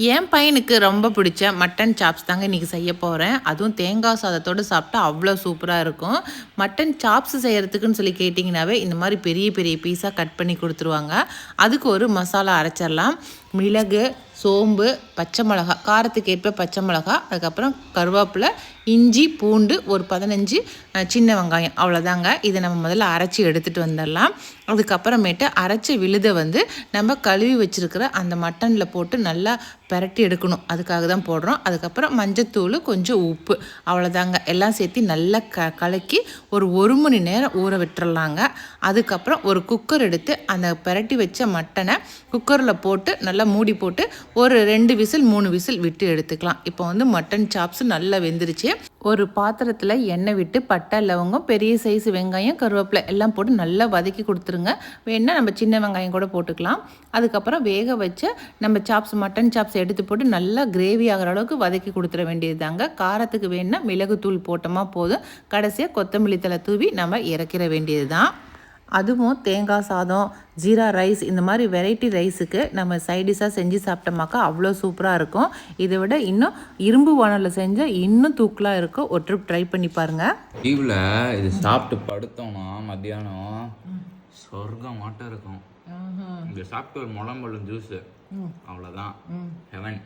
என் பையனுக்கு ரொம்ப பிடிச்ச மட்டன் சாப்ஸ் தாங்க இன்றைக்கி செய்ய போகிறேன். அதுவும் தேங்காய் சாதத்தோடு சாப்பிட்டா அவ்வளோ சூப்பராக இருக்கும். மட்டன் சாப்ஸ் செய்கிறதுக்குன்னு சொல்லி கேட்டிங்கனாவே இந்த மாதிரி பெரிய பெரிய பீஸாக கட் பண்ணி கொடுத்துருவாங்க. அதுக்கு ஒரு மசாலா அரைச்சிடலாம். மிளகு, சோம்பு, பச்சை மிளகா, காரத்துக்கு ஏற்ப பச்சை மிளகா, அதுக்கப்புறம் கருவேப்பிலை, இஞ்சி, பூண்டு, ஒரு 15 சின்ன வெங்காயம், அவ்வளோதாங்க. இதை நம்ம முதல்ல அரைச்சி எடுத்துகிட்டு வந்துடலாம். அதுக்கப்புறமேட்டு அரைச்சி விழுதை நம்ம கழுவி வச்சுருக்கிற அந்த மட்டனில் போட்டு நல்லா பெரட்டி எடுக்கணும். அதுக்காக தான் போடுறோம். அதுக்கப்புறம் மஞ்சத்தூள், கொஞ்சம் உப்பு, அவ்வளோதாங்க. எல்லாம் சேர்த்து நல்லா கலக்கி ஒரு மணி நேரம் ஊற விட்டுறலாங்க. அதுக்கப்புறம் ஒரு குக்கர் எடுத்து அந்த பெரட்டி வச்ச மட்டனை குக்கரில் போட்டு நல்லா மூடி போட்டு ஒரு 2 விசில் 3 விசில் விட்டு எடுத்துக்கலாம். இப்போ மட்டன் சாப்ஸ் நல்லா வெந்துருச்சு. ஒரு பாத்திரத்தில் எண்ணெய் விட்டு பட்டை, லவங்கம், பெரிய சைஸ் வெங்காயம், கருவேப்பிலை எல்லாம் போட்டு நல்லா வதக்கி கொடுத்துருங்க. வேணால் நம்ம சின்ன வெங்காயம் கூட போட்டுக்கலாம். அதுக்கப்புறம் வேக வச்ச நம்ம சாப்ஸ், மட்டன் சாப்ஸ் எடுத்து போட்டு நல்லா கிரேவி ஆகிற அளவுக்கு வதக்கி கொடுத்துட வேண்டியது தாங்க. காரத்துக்கு வேணால் மிளகுத்தூள் போட்டோமா போதும். கடைசியாக கொத்தமல்லி தழை தூவி நம்ம இறக்கிற வேண்டியது தான். அதுவும் தேங்காய் சாதம், ஜீரா ரைஸ், இந்த மாதிரி வெரைட்டி ரைஸுக்கு நம்ம சைடிஷாக செஞ்சு சாப்பிட்டோமாக்கா அவ்வளோ சூப்பராக இருக்கும். இதை விட இன்னும் இரும்பு வானலில் செஞ்சால் இன்னும் தூக்கலாக இருக்கும். ஒரு ட்ரிப் ட்ரை பண்ணி பாருங்கள். லீவில் இது சாப்பிட்டு படுத்தோம்னா மத்தியானம் சொர்க்கம் மாட்டம் இருக்கும். இங்கே சாப்பிட்டு ஒரு முளம்பழம் ஜூஸு, அவ்வளோதான் ஹெவன்.